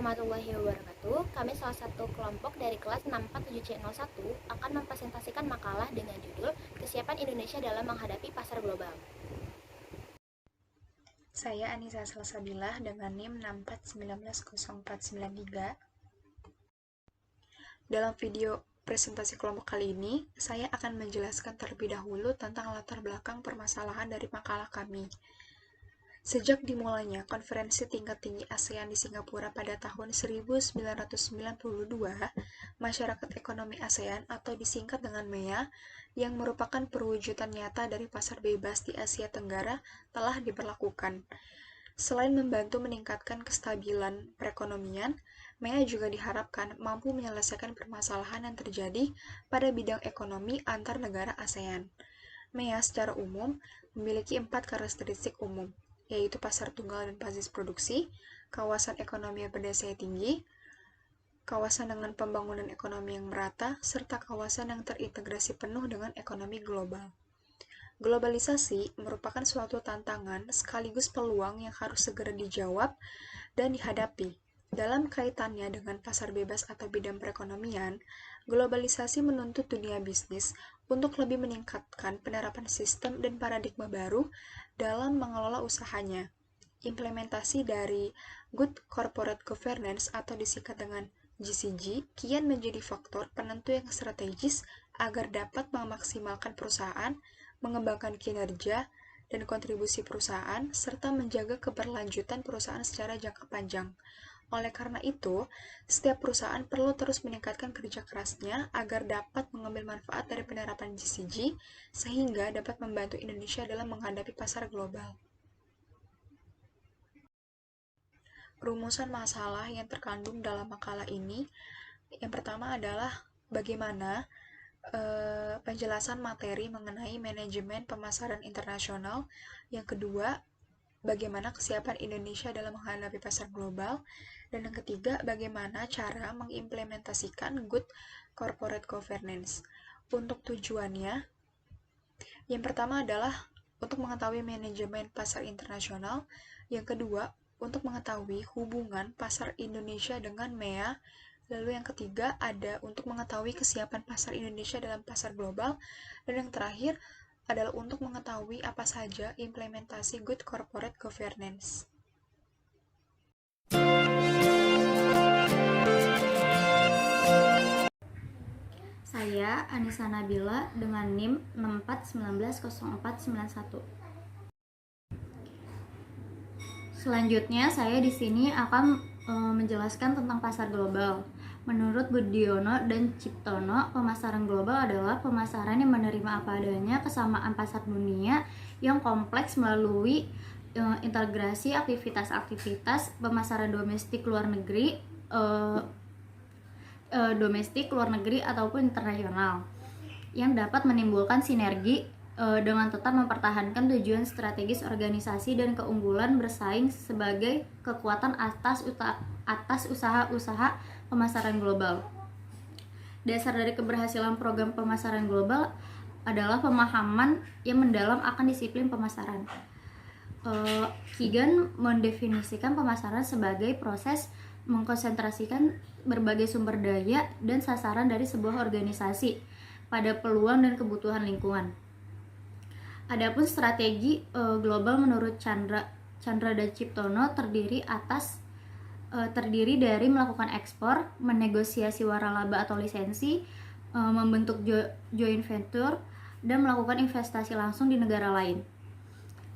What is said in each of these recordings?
warahmatullahi wabarakatuh. Kami salah satu kelompok dari kelas 647C01 akan mempresentasikan makalah dengan judul Kesiapan Indonesia dalam Menghadapi Pasar Global. Saya Anissa Salsabilah dengan NIM 6419043. Dalam video presentasi kelompok kali ini, saya akan menjelaskan terlebih dahulu tentang latar belakang permasalahan dari makalah kami. Sejak dimulainya konferensi tingkat tinggi ASEAN di Singapura pada tahun 1992, Masyarakat Ekonomi ASEAN atau disingkat dengan MEA, yang merupakan perwujudan nyata dari pasar bebas di Asia Tenggara, telah diberlakukan. Selain membantu meningkatkan kestabilan perekonomian, MEA juga diharapkan mampu menyelesaikan permasalahan yang terjadi pada bidang ekonomi antar negara ASEAN. MEA secara umum memiliki 4 karakteristik umum, yaitu pasar tunggal dan basis produksi, kawasan ekonomi yang berdaya tinggi, kawasan dengan pembangunan ekonomi yang merata, serta kawasan yang terintegrasi penuh dengan ekonomi global. Globalisasi merupakan suatu tantangan sekaligus peluang yang harus segera dijawab dan dihadapi. Dalam kaitannya dengan pasar bebas atau bidang perekonomian, globalisasi menuntut dunia bisnis untuk lebih meningkatkan penerapan sistem dan paradigma baru dalam mengelola usahanya. Implementasi dari Good Corporate Governance atau disingkat dengan GCG kian menjadi faktor penentu yang strategis agar dapat memaksimalkan perusahaan, mengembangkan kinerja dan kontribusi perusahaan, serta menjaga keberlanjutan perusahaan secara jangka panjang. Oleh karena itu, setiap perusahaan perlu terus meningkatkan kerja kerasnya agar dapat mengambil manfaat dari penerapan GCG, sehingga dapat membantu Indonesia dalam menghadapi pasar global. Rumusan masalah yang terkandung dalam makalah ini, yang pertama adalah bagaimana penjelasan materi mengenai manajemen pemasaran internasional. Yang kedua, bagaimana kesiapan Indonesia dalam menghadapi pasar global. Dan yang ketiga, bagaimana cara mengimplementasikan Good Corporate Governance. Untuk tujuannya, yang pertama adalah untuk mengetahui manajemen pasar internasional. Yang kedua, untuk mengetahui hubungan pasar Indonesia dengan MEA. Lalu yang ketiga ada untuk mengetahui kesiapan pasar Indonesia dalam pasar global. Dan yang terakhir adalah untuk mengetahui apa saja implementasi Good Corporate Governance. Saya Anissa Nabila dengan NIM 6419041. Selanjutnya saya di sini akan menjelaskan tentang pasar global. Menurut Budiono dan Ciptono, pemasaran global adalah pemasaran yang menerima apa adanya kesamaan pasar dunia yang kompleks melalui integrasi aktivitas-aktivitas pemasaran domestik luar negeri ataupun internasional yang dapat menimbulkan sinergi dengan tetap mempertahankan tujuan strategis organisasi dan keunggulan bersaing sebagai kekuatan atas usaha-usaha pemasaran global. Dasar dari keberhasilan program pemasaran global adalah pemahaman yang mendalam akan disiplin pemasaran. Keegan mendefinisikan pemasaran sebagai proses mengkonsentrasikan berbagai sumber daya dan sasaran dari sebuah organisasi pada peluang dan kebutuhan lingkungan. Adapun strategi global menurut Chandra dan Ciptono terdiri dari melakukan ekspor, menegosiasi waralaba atau lisensi, membentuk joint venture, dan melakukan investasi langsung di negara lain.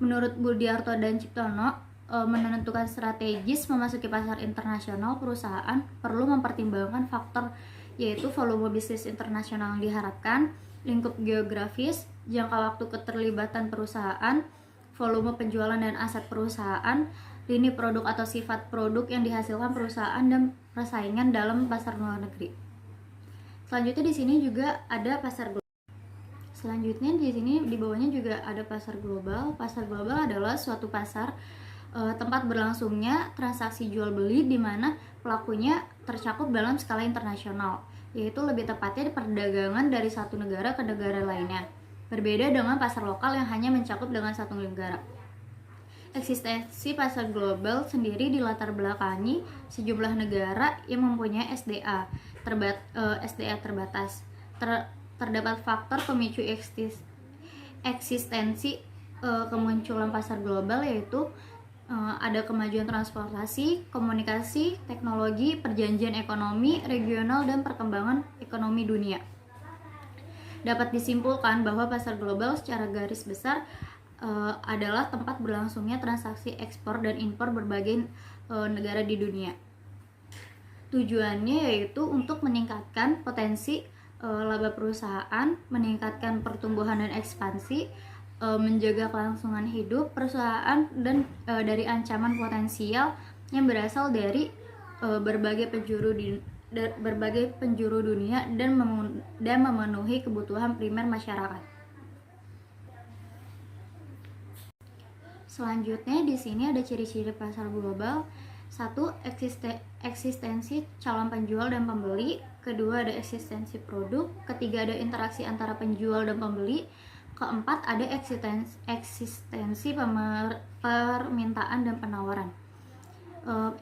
Menurut Budiarto dan Ciptono, menentukan strategis memasuki pasar internasional, perusahaan perlu mempertimbangkan faktor yaitu volume bisnis internasional yang diharapkan, lingkup geografis, jangka waktu keterlibatan perusahaan, volume penjualan dan aset perusahaan, lini produk atau sifat produk yang dihasilkan perusahaan, dan persaingan dalam pasar luar negeri. Selanjutnya di sini juga ada pasar global. Selanjutnya di sini di bawahnya juga ada pasar global. Pasar global adalah suatu pasar tempat berlangsungnya transaksi jual beli di mana pelakunya tercakup dalam skala internasional, yaitu lebih tepatnya perdagangan dari satu negara ke negara lainnya. Berbeda dengan pasar lokal yang hanya mencakup dengan satu negara. Eksistensi pasar global sendiri dilatar belakangi sejumlah negara yang mempunyai SDA terbatas. Terdapat faktor pemicu eksistensi kemunculan pasar global, yaitu ada kemajuan transportasi, komunikasi, teknologi, perjanjian ekonomi regional, dan perkembangan ekonomi dunia. Dapat disimpulkan bahwa pasar global secara garis besar adalah tempat berlangsungnya transaksi ekspor dan impor berbagai negara di dunia. Tujuannya yaitu untuk meningkatkan potensi laba perusahaan, meningkatkan pertumbuhan dan ekspansi, menjaga kelangsungan hidup perusahaan dan dari ancaman potensial yang berasal dari berbagai penjuru dunia dan memenuhi kebutuhan primer masyarakat. Selanjutnya di sini ada ciri-ciri pasar global. 1. Eksistensi calon penjual dan pembeli. Kedua, ada eksistensi produk. Ketiga, ada interaksi antara penjual dan pembeli. Keempat, ada eksistensi permintaan dan penawaran.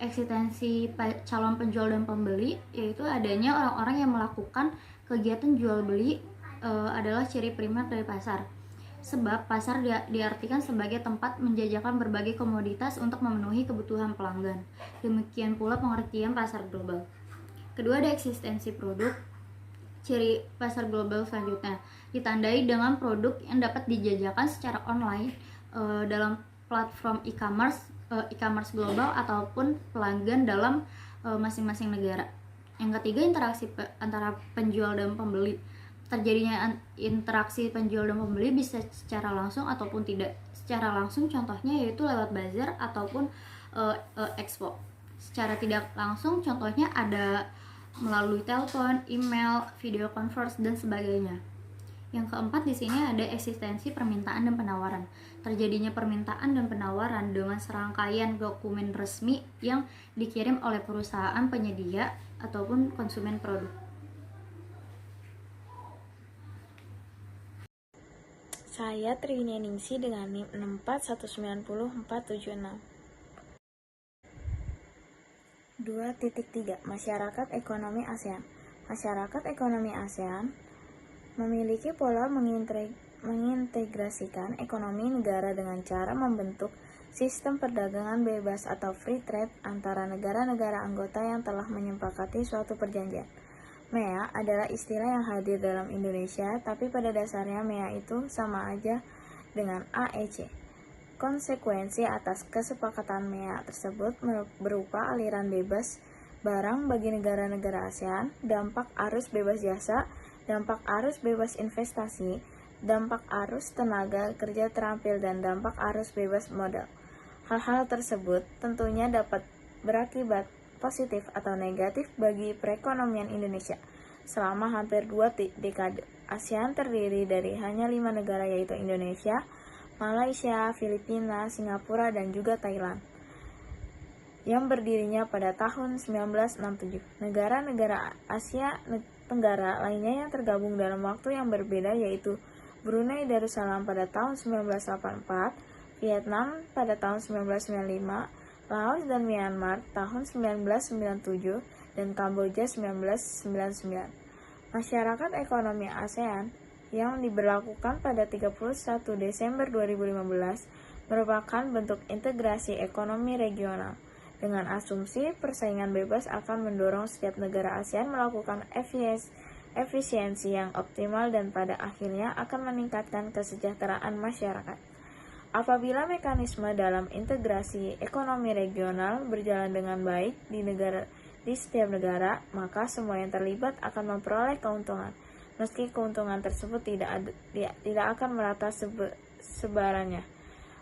Eksistensi calon penjual dan pembeli yaitu adanya orang-orang yang melakukan kegiatan jual beli adalah ciri primer dari pasar. Sebab pasar diartikan sebagai tempat menjajakan berbagai komoditas untuk memenuhi kebutuhan pelanggan. Demikian pula pengertian pasar global. Kedua, ada eksistensi produk. Ciri pasar global selanjutnya ditandai dengan produk yang dapat dijajakan secara online dalam platform e-commerce global ataupun pelanggan dalam masing-masing negara. Yang ketiga, interaksi antara penjual dan pembeli. Terjadinya interaksi penjual dan pembeli bisa secara langsung ataupun tidak. Secara langsung contohnya yaitu lewat bazar ataupun expo. Secara tidak langsung contohnya ada melalui telepon, email, video conference dan sebagainya. Yang keempat di sini ada eksistensi permintaan dan penawaran. Terjadinya permintaan dan penawaran dengan serangkaian dokumen resmi yang dikirim oleh perusahaan penyedia ataupun konsumen produk. Saya Triwiningsi dengan NIM 64190-476. 2.3 Masyarakat Ekonomi ASEAN. Masyarakat ekonomi ASEAN memiliki pola mengintegrasikan ekonomi negara dengan cara membentuk sistem perdagangan bebas atau free trade antara negara-negara anggota yang telah menyepakati suatu perjanjian. MEA adalah istilah yang hadir dalam Indonesia, tapi pada dasarnya MEA itu sama aja dengan AEC. Konsekuensi atas kesepakatan MEA tersebut berupa aliran bebas barang bagi negara-negara ASEAN, dampak arus bebas jasa, dampak arus bebas investasi, dampak arus tenaga kerja terampil, dan dampak arus bebas modal. Hal-hal tersebut tentunya dapat berakibat positif atau negatif bagi perekonomian Indonesia. Selama hampir 2 dekade, ASEAN terdiri dari hanya 5 negara, yaitu Indonesia, Malaysia, Filipina, Singapura, dan juga Thailand, yang berdirinya pada tahun 1967. Negara-negara Asia Tenggara lainnya yang tergabung dalam waktu yang berbeda yaitu Brunei Darussalam pada tahun 1984, Vietnam pada tahun 1995, Laos dan Myanmar tahun 1997, dan Kamboja 1999. Masyarakat ekonomi ASEAN yang diberlakukan pada 31 Desember 2015 merupakan bentuk integrasi ekonomi regional dengan asumsi persaingan bebas akan mendorong setiap negara ASEAN melakukan efisiensi yang optimal dan pada akhirnya akan meningkatkan kesejahteraan masyarakat. Apabila mekanisme dalam integrasi ekonomi regional berjalan dengan baik di setiap negara, maka semua yang terlibat akan memperoleh keuntungan, meski keuntungan tersebut tidak akan merata sebarannya.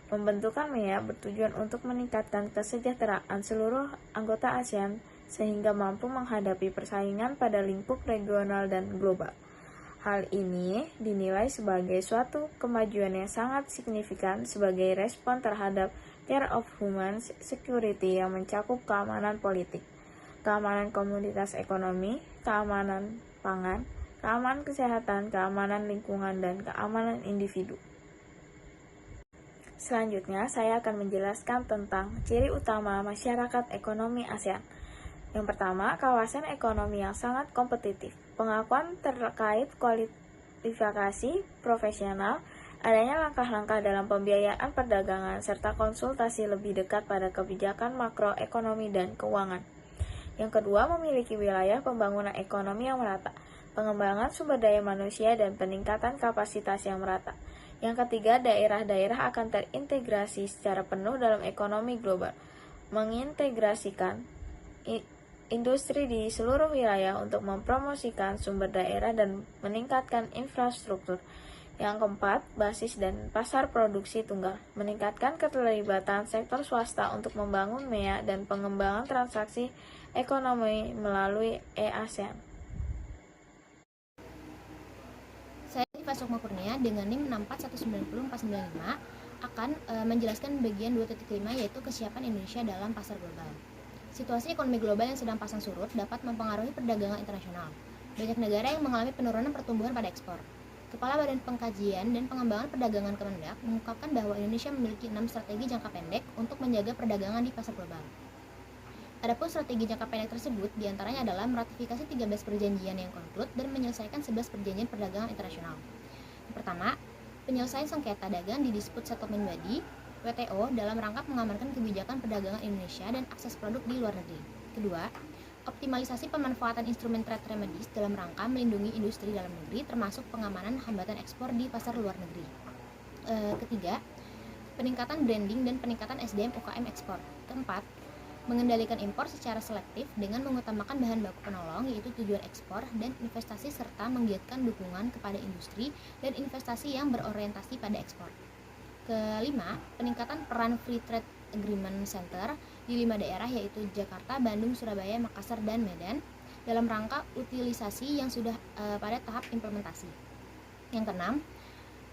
Pembentukan MEA bertujuan untuk meningkatkan kesejahteraan seluruh anggota ASEAN sehingga mampu menghadapi persaingan pada lingkup regional dan global. Hal ini dinilai sebagai suatu kemajuan yang sangat signifikan sebagai respon terhadap threat of human security yang mencakup keamanan politik, keamanan komoditas ekonomi, keamanan pangan, keamanan kesehatan, keamanan lingkungan, dan keamanan individu. Selanjutnya, saya akan menjelaskan tentang ciri utama masyarakat ekonomi ASEAN. Yang pertama, kawasan ekonomi yang sangat kompetitif. Pengakuan terkait kualifikasi profesional, adanya langkah-langkah dalam pembiayaan perdagangan, serta konsultasi lebih dekat pada kebijakan makroekonomi dan keuangan. Yang kedua, memiliki wilayah pembangunan ekonomi yang merata, pengembangan sumber daya manusia, dan peningkatan kapasitas yang merata. Yang ketiga, daerah-daerah akan terintegrasi secara penuh dalam ekonomi global, mengintegrasikan industri di seluruh wilayah untuk mempromosikan sumber daerah dan meningkatkan infrastruktur. Yang keempat, basis dan pasar produksi tunggal, meningkatkan keterlibatan sektor swasta untuk membangun MEA dan pengembangan transaksi ekonomi melalui e-ASEAN. Saya Diva Sukma Kurnia dengan NIM 64190-495 akan menjelaskan bagian 2.5 yaitu kesiapan Indonesia dalam pasar global. Situasi ekonomi global yang sedang pasang surut dapat mempengaruhi perdagangan internasional. Banyak negara yang mengalami penurunan pertumbuhan pada ekspor. Kepala Badan Pengkajian dan Pengembangan Perdagangan Kemendak mengungkapkan bahwa Indonesia memiliki 6 strategi jangka pendek untuk menjaga perdagangan di pasar global. Adapun strategi jangka pendek tersebut diantaranya adalah meratifikasi 13 perjanjian yang konklud dan menyelesaikan 11 perjanjian perdagangan internasional. Yang pertama, penyelesaian sengketa dagang di Dispute Settlement Body WTO dalam rangka mengamankan kebijakan perdagangan Indonesia dan akses produk di luar negeri. Kedua, optimalisasi pemanfaatan instrumen trade remedies dalam rangka melindungi industri dalam negeri termasuk pengamanan hambatan ekspor di pasar luar negeri. Ketiga, peningkatan branding dan peningkatan SDM UKM ekspor. Keempat, mengendalikan impor secara selektif dengan mengutamakan bahan baku penolong yaitu tujuan ekspor dan investasi serta menggiatkan dukungan kepada industri dan investasi yang berorientasi pada ekspor. Kelima, peningkatan peran Free Trade Agreement Center di 5 daerah yaitu Jakarta, Bandung, Surabaya, Makassar, dan Medan dalam rangka utilisasi yang sudah pada tahap implementasi. Yang keenam,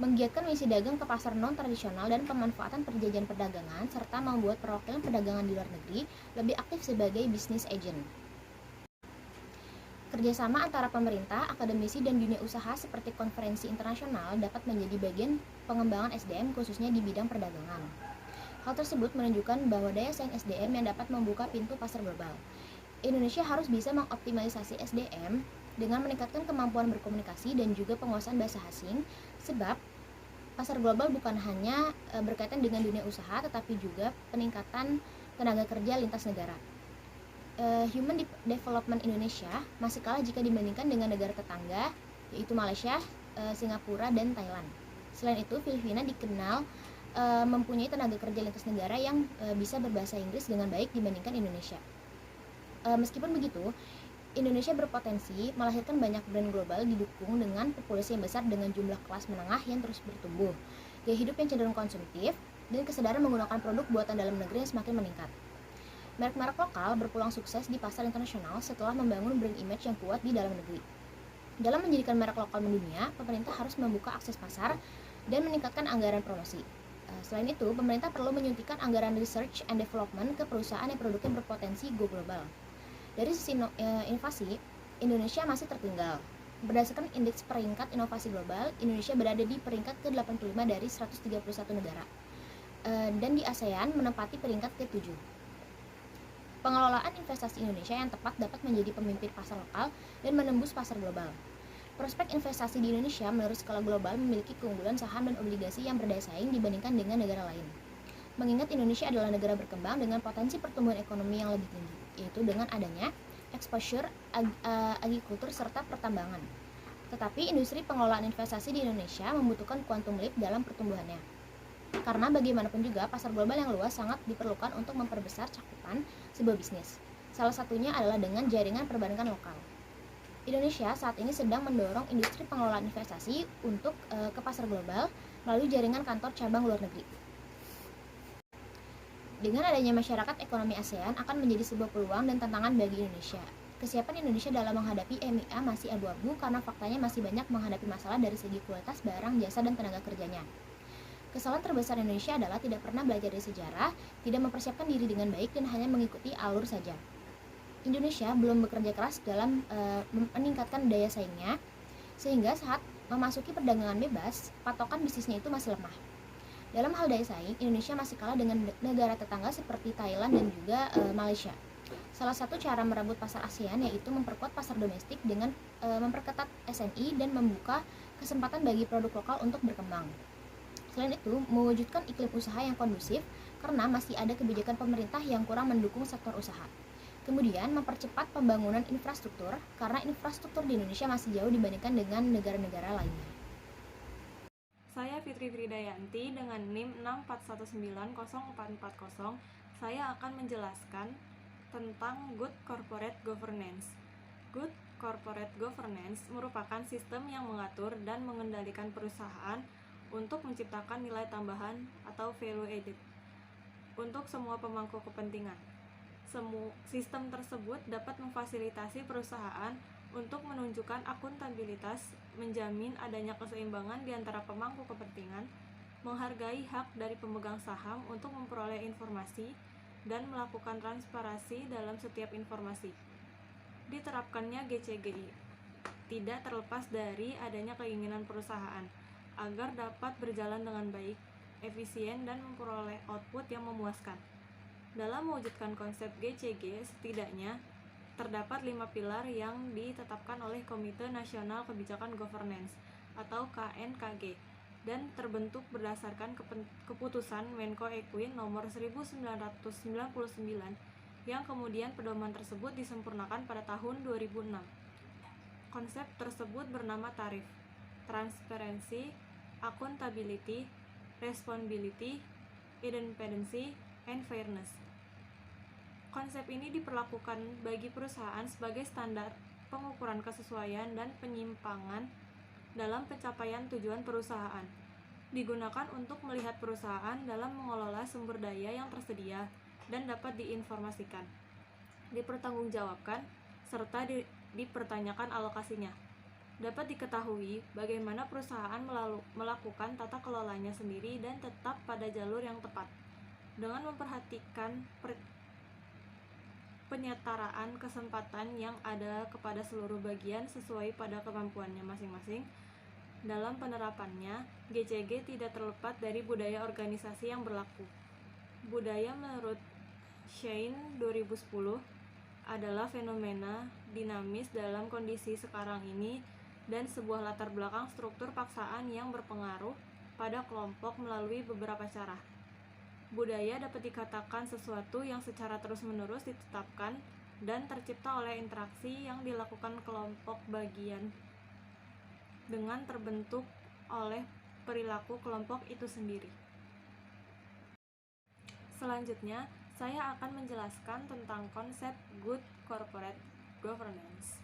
menggiatkan misi dagang ke pasar non-tradisional dan pemanfaatan perjanjian perdagangan serta membuat perwakilan perdagangan di luar negeri lebih aktif sebagai business agent. Kerjasama antara pemerintah, akademisi, dan dunia usaha seperti konferensi internasional dapat menjadi bagian pengembangan SDM khususnya di bidang perdagangan. Hal tersebut menunjukkan bahwa daya saing SDM yang dapat membuka pintu pasar global. Indonesia harus bisa mengoptimalisasi SDM dengan meningkatkan kemampuan berkomunikasi dan juga penguasaan bahasa asing, sebab pasar global bukan hanya berkaitan dengan dunia usaha tetapi juga peningkatan tenaga kerja lintas negara. Human Development Indonesia masih kalah jika dibandingkan dengan negara tetangga yaitu Malaysia, Singapura, dan Thailand. Selain itu, Filipina dikenal mempunyai tenaga kerja lintas negara yang bisa berbahasa Inggris dengan baik dibandingkan Indonesia. Meskipun begitu, Indonesia berpotensi melahirkan banyak brand global didukung dengan populasi yang besar dengan jumlah kelas menengah yang terus bertumbuh, gaya hidup yang cenderung konsumtif, dan kesadaran menggunakan produk buatan dalam negeri yang semakin meningkat. Merek-merek lokal berpeluang sukses di pasar internasional setelah membangun brand image yang kuat di dalam negeri. Dalam menjadikan merek lokal mendunia, pemerintah harus membuka akses pasar dan meningkatkan anggaran promosi. Selain itu, pemerintah perlu menyuntikkan anggaran research and development ke perusahaan yang produknya berpotensi go global. Dari sisi inovasi, Indonesia masih tertinggal. Berdasarkan indeks peringkat inovasi global, Indonesia berada di peringkat ke-85 dari 131 negara. Dan di ASEAN menempati peringkat ke-7. Pengelolaan investasi Indonesia yang tepat dapat menjadi pemimpin pasar lokal dan menembus pasar global. Prospek investasi di Indonesia menurut skala global memiliki keunggulan saham dan obligasi yang berdaya saing dibandingkan dengan negara lain. Mengingat Indonesia adalah negara berkembang dengan potensi pertumbuhan ekonomi yang lebih tinggi, yaitu dengan adanya exposure agrikultur serta pertambangan. Tetapi industri pengelolaan investasi di Indonesia membutuhkan quantum leap dalam pertumbuhannya. Karena bagaimanapun juga pasar global yang luas sangat diperlukan untuk memperbesar cakupan sebuah bisnis. Salah satunya adalah dengan jaringan perbankan lokal. Indonesia saat ini sedang mendorong industri pengelolaan investasi untuk ke pasar global melalui jaringan kantor cabang luar negeri. Dengan adanya masyarakat ekonomi ASEAN akan menjadi sebuah peluang dan tantangan bagi Indonesia. Kesiapan Indonesia dalam menghadapi MEA masih abu-abu karena faktanya masih banyak menghadapi masalah dari segi kualitas barang, jasa, dan tenaga kerjanya. Kesalahan terbesar Indonesia adalah tidak pernah belajar dari sejarah, tidak mempersiapkan diri dengan baik, dan hanya mengikuti alur saja. Indonesia belum bekerja keras dalam meningkatkan daya saingnya, sehingga saat memasuki perdagangan bebas, patokan bisnisnya itu masih lemah. Dalam hal daya saing, Indonesia masih kalah dengan negara tetangga seperti Thailand dan juga Malaysia. Salah satu cara merebut pasar ASEAN yaitu memperkuat pasar domestik dengan memperketat SNI dan membuka kesempatan bagi produk lokal untuk berkembang. Selain itu, mewujudkan iklim usaha yang kondusif karena masih ada kebijakan pemerintah yang kurang mendukung sektor usaha. Kemudian, mempercepat pembangunan infrastruktur karena infrastruktur di Indonesia masih jauh dibandingkan dengan negara-negara lainnya. Saya Fitri Fridayanti dengan NIM 641904440. Saya akan menjelaskan tentang Good Corporate Governance. Good Corporate Governance merupakan sistem yang mengatur dan mengendalikan perusahaan untuk menciptakan nilai tambahan atau value added untuk semua pemangku kepentingan. Sistem tersebut dapat memfasilitasi perusahaan untuk menunjukkan akuntabilitas, menjamin adanya keseimbangan di antara pemangku kepentingan, menghargai hak dari pemegang saham untuk memperoleh informasi, dan melakukan transparansi dalam setiap informasi. Diterapkannya GCGI tidak terlepas dari adanya keinginan perusahaan agar dapat berjalan dengan baik, efisien, dan memperoleh output yang memuaskan. Dalam mewujudkan konsep GCG, setidaknya terdapat 5 pilar yang ditetapkan oleh Komite Nasional Kebijakan Governance atau KNKG dan terbentuk berdasarkan keputusan Menko Equin nomor 1999 yang kemudian pedoman tersebut disempurnakan pada tahun 2006. Konsep tersebut bernama tarif, transparency, accountability, responsibility, independency, and fairness. Konsep ini diperlakukan bagi perusahaan sebagai standar pengukuran kesesuaian dan penyimpangan dalam pencapaian tujuan perusahaan. Digunakan untuk melihat perusahaan dalam mengelola sumber daya yang tersedia dan dapat diinformasikan, dipertanggungjawabkan, serta dipertanyakan alokasinya. Dapat diketahui bagaimana perusahaan melakukan tata kelolanya sendiri dan tetap pada jalur yang tepat, dengan memperhatikan penyetaraan kesempatan yang ada kepada seluruh bagian sesuai pada kemampuannya masing-masing. Dalam penerapannya, GCG tidak terlepas dari budaya organisasi yang berlaku. Budaya menurut Shane 2010 adalah fenomena dinamis dalam kondisi sekarang ini dan sebuah latar belakang struktur paksaan yang berpengaruh pada kelompok melalui beberapa cara. Budaya dapat dikatakan sesuatu yang secara terus-menerus ditetapkan dan tercipta oleh interaksi yang dilakukan kelompok bagian dengan terbentuk oleh perilaku kelompok itu sendiri. Selanjutnya, saya akan menjelaskan tentang konsep Good Corporate Governance.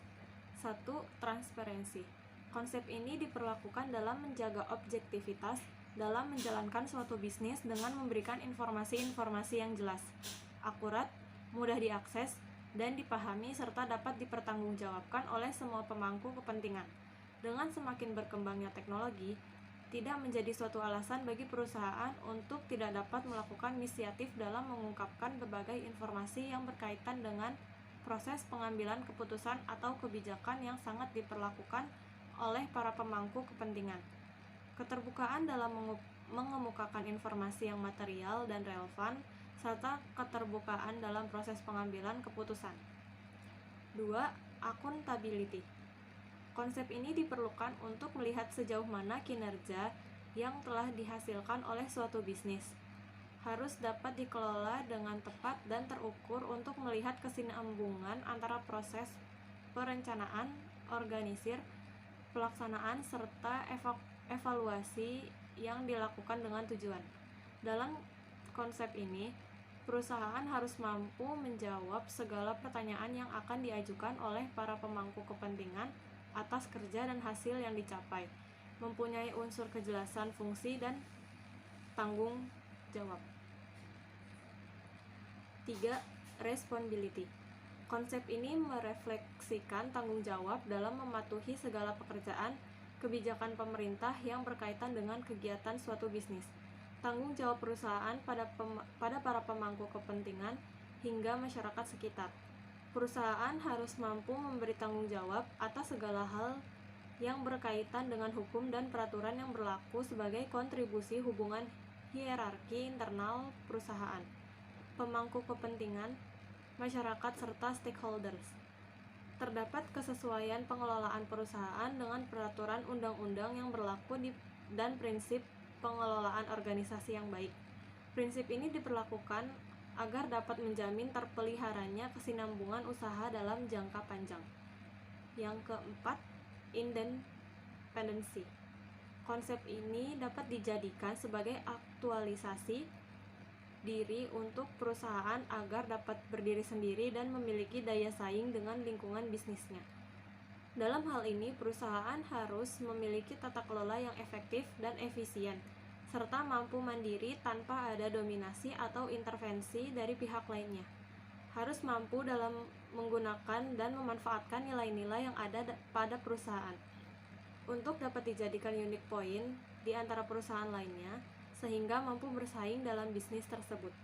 1. Transparansi. Konsep ini diperlakukan dalam menjaga objektivitas dalam menjalankan suatu bisnis dengan memberikan informasi-informasi yang jelas, akurat, mudah diakses, dan dipahami serta dapat dipertanggungjawabkan oleh semua pemangku kepentingan. Dengan semakin berkembangnya teknologi, tidak menjadi suatu alasan bagi perusahaan untuk tidak dapat melakukan inisiatif dalam mengungkapkan berbagai informasi yang berkaitan dengan proses pengambilan keputusan atau kebijakan yang sangat diperlakukan oleh para pemangku kepentingan. Keterbukaan dalam mengemukakan informasi yang material dan relevan, serta keterbukaan dalam proses pengambilan keputusan. 2. Accountability. Konsep ini diperlukan untuk melihat sejauh mana kinerja yang telah dihasilkan oleh suatu bisnis harus dapat dikelola dengan tepat dan terukur untuk melihat kesinambungan antara proses perencanaan, organisir, pelaksanaan, serta evaluasi yang dilakukan dengan tujuan. Dalam konsep ini, perusahaan harus mampu menjawab segala pertanyaan yang akan diajukan oleh para pemangku kepentingan atas kerja dan hasil yang dicapai, mempunyai unsur kejelasan fungsi dan tanggung jawab. 3. Responsibility. Konsep ini merefleksikan tanggung jawab dalam mematuhi segala pekerjaan kebijakan pemerintah yang berkaitan dengan kegiatan suatu bisnis. Tanggung jawab perusahaan pada para pemangku kepentingan hingga masyarakat sekitar. Perusahaan harus mampu memberi tanggung jawab atas segala hal yang berkaitan dengan hukum dan peraturan yang berlaku sebagai kontribusi hubungan hierarki internal perusahaan, pemangku kepentingan, masyarakat, serta stakeholders. Terdapat kesesuaian pengelolaan perusahaan dengan peraturan undang-undang yang berlaku dan prinsip pengelolaan organisasi yang baik. Prinsip ini diperlakukan agar dapat menjamin terpeliharanya kesinambungan usaha dalam jangka panjang. Yang keempat, independensi. Konsep ini dapat dijadikan sebagai aktualisasi diri untuk perusahaan agar dapat berdiri sendiri dan memiliki daya saing dengan lingkungan bisnisnya. Dalam hal ini, perusahaan harus memiliki tata kelola yang efektif dan efisien, serta mampu mandiri tanpa ada dominasi atau intervensi dari pihak lainnya. Harus mampu dalam menggunakan dan memanfaatkan nilai-nilai yang ada pada perusahaan untuk dapat dijadikan unique point di antara perusahaan lainnya, sehingga mampu bersaing dalam bisnis tersebut.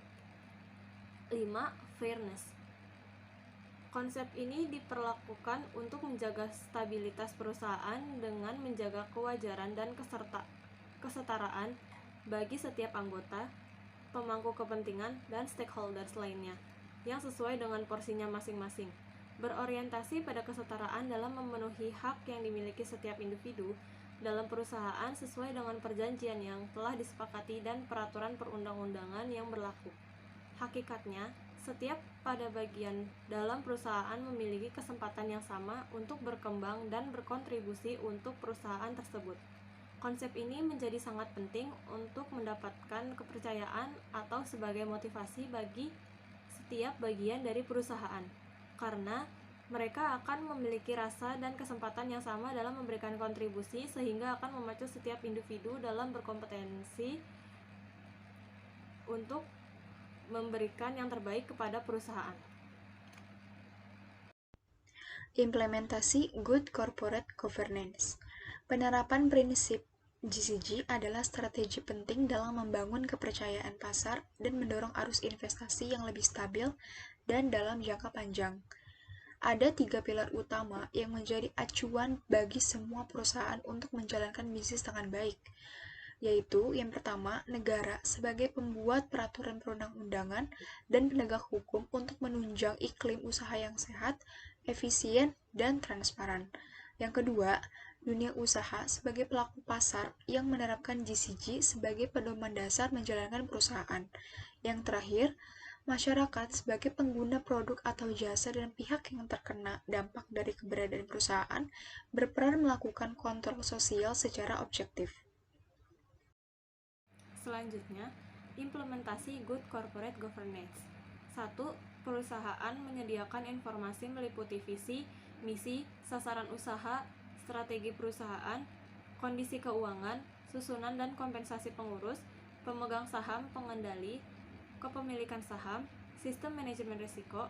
5. Fairness. Konsep ini diperlakukan untuk menjaga stabilitas perusahaan dengan menjaga kewajaran dan kesetaraan bagi setiap anggota, pemangku kepentingan, dan stakeholders lainnya, yang sesuai dengan porsinya masing-masing. Berorientasi pada kesetaraan dalam memenuhi hak yang dimiliki setiap individu dalam perusahaan sesuai dengan perjanjian yang telah disepakati dan peraturan perundang-undangan yang berlaku. Hakikatnya, setiap pada bagian dalam perusahaan memiliki kesempatan yang sama untuk berkembang dan berkontribusi untuk perusahaan tersebut. Konsep ini menjadi sangat penting untuk mendapatkan kepercayaan atau sebagai motivasi bagi setiap bagian dari perusahaan, karena mereka akan memiliki rasa dan kesempatan yang sama dalam memberikan kontribusi sehingga akan memacu setiap individu dalam berkompetensi untuk memberikan yang terbaik kepada perusahaan. Implementasi Good Corporate Governance. Penerapan prinsip GCG adalah strategi penting dalam membangun kepercayaan pasar dan mendorong arus investasi yang lebih stabil dan dalam jangka panjang. Ada 3 pilar utama yang menjadi acuan bagi semua perusahaan untuk menjalankan bisnis dengan baik, yaitu yang pertama, negara sebagai pembuat peraturan perundang-undangan dan penegak hukum untuk menunjang iklim usaha yang sehat, efisien, dan transparan. Yang kedua, dunia usaha sebagai pelaku pasar yang menerapkan GCG sebagai pedoman dasar menjalankan perusahaan. Yang terakhir, masyarakat sebagai pengguna produk atau jasa dan pihak yang terkena dampak dari keberadaan perusahaan berperan melakukan kontrol sosial secara objektif. Selanjutnya, implementasi Good Corporate Governance. 1. Perusahaan menyediakan informasi meliputi visi, misi, sasaran usaha, strategi perusahaan, kondisi keuangan, susunan dan kompensasi pengurus, pemegang saham, pengendali, kepemilikan saham, sistem manajemen risiko,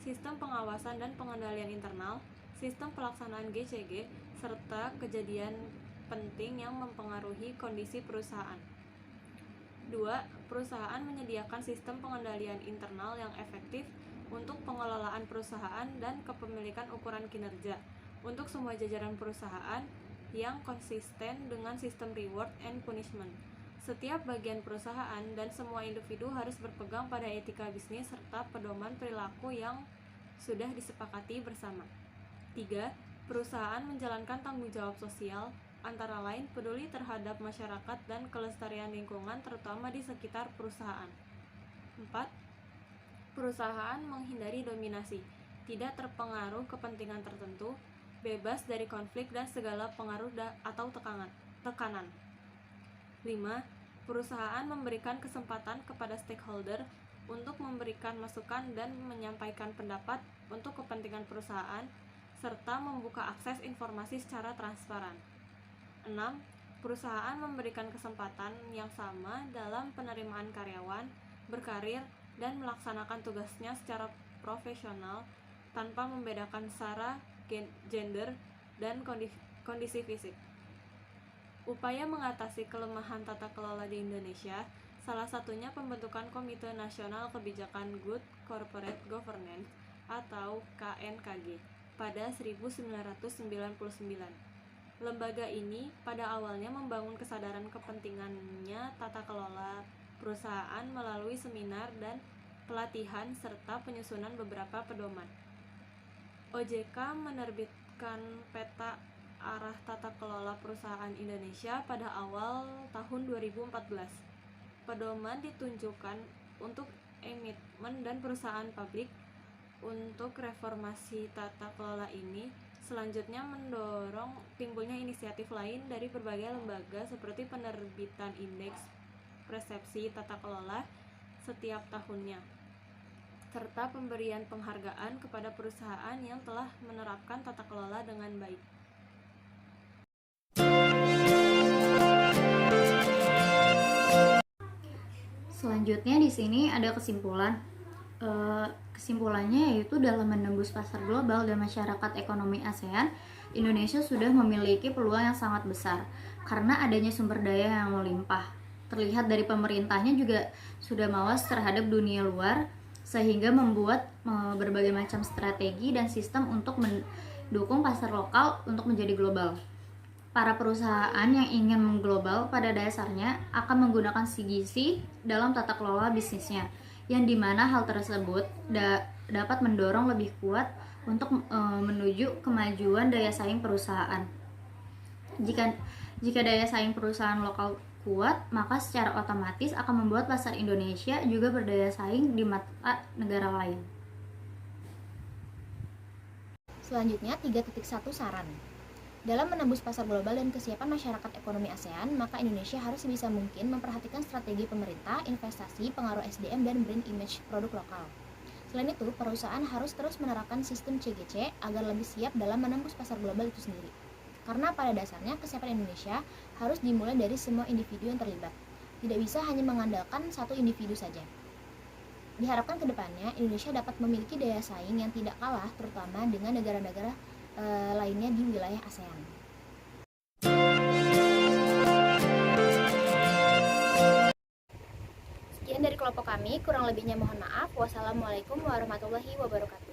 sistem pengawasan dan pengendalian internal, sistem pelaksanaan GCG, serta kejadian penting yang mempengaruhi kondisi perusahaan. 2. Perusahaan menyediakan sistem pengendalian internal yang efektif untuk pengelolaan perusahaan dan kepemilikan ukuran kinerja untuk semua jajaran perusahaan yang konsisten dengan sistem reward and punishment. Setiap bagian perusahaan dan semua individu harus berpegang pada etika bisnis serta pedoman perilaku yang sudah disepakati bersama. 3. Perusahaan menjalankan tanggung jawab sosial, antara lain peduli terhadap masyarakat dan kelestarian lingkungan terutama di sekitar perusahaan. 4. Perusahaan menghindari dominasi, tidak terpengaruh kepentingan tertentu, bebas dari konflik dan segala pengaruh atau tekanan. 5. Perusahaan memberikan kesempatan kepada stakeholder untuk memberikan masukan dan menyampaikan pendapat untuk kepentingan perusahaan, serta membuka akses informasi secara transparan. 6. Perusahaan memberikan kesempatan yang sama dalam penerimaan karyawan, berkarir, dan melaksanakan tugasnya secara profesional tanpa membedakan sara, gender, dan kondisi fisik. Upaya mengatasi kelemahan tata kelola di Indonesia, salah satunya pembentukan Komite Nasional Kebijakan Good Corporate Governance atau KNKG pada 1999. Lembaga ini pada awalnya membangun kesadaran kepentingannya tata kelola perusahaan melalui seminar dan pelatihan serta penyusunan beberapa pedoman. OJK menerbitkan peta arah tata kelola perusahaan Indonesia pada awal tahun 2014. Pedoman ditunjukkan untuk emiten dan perusahaan pabrik. Untuk reformasi tata kelola ini selanjutnya mendorong timbulnya inisiatif lain dari berbagai lembaga seperti penerbitan indeks persepsi tata kelola setiap tahunnya, serta pemberian penghargaan kepada perusahaan yang telah menerapkan tata kelola dengan baik. Selanjutnya di sini ada kesimpulan. Kesimpulannya yaitu dalam menembus pasar global dan masyarakat ekonomi ASEAN, Indonesia sudah memiliki peluang yang sangat besar karena adanya sumber daya yang melimpah. Terlihat dari pemerintahnya juga sudah mawas terhadap dunia luar sehingga membuat berbagai macam strategi dan sistem untuk mendukung pasar lokal untuk menjadi global. Para perusahaan yang ingin mengglobal pada dasarnya akan menggunakan CGC dalam tata kelola bisnisnya, yang dimana hal tersebut dapat mendorong lebih kuat untuk menuju kemajuan daya saing perusahaan. Jika daya saing perusahaan lokal kuat, maka secara otomatis akan membuat pasar Indonesia juga berdaya saing di mata negara lain. Selanjutnya 3.1 saran. Dalam menembus pasar global dan kesiapan masyarakat ekonomi ASEAN, maka Indonesia harus sebisa mungkin memperhatikan strategi pemerintah, investasi, pengaruh SDM, dan brand image produk lokal. Selain itu, perusahaan harus terus menerapkan sistem CGC agar lebih siap dalam menembus pasar global itu sendiri. Karena pada dasarnya kesiapan Indonesia harus dimulai dari semua individu yang terlibat. Tidak bisa hanya mengandalkan satu individu saja. Diharapkan ke depannya Indonesia dapat memiliki daya saing yang tidak kalah terutama dengan negara-negara lainnya di wilayah ASEAN. Sekian dari kelompok kami, kurang lebihnya mohon maaf. Wassalamualaikum warahmatullahi wabarakatuh.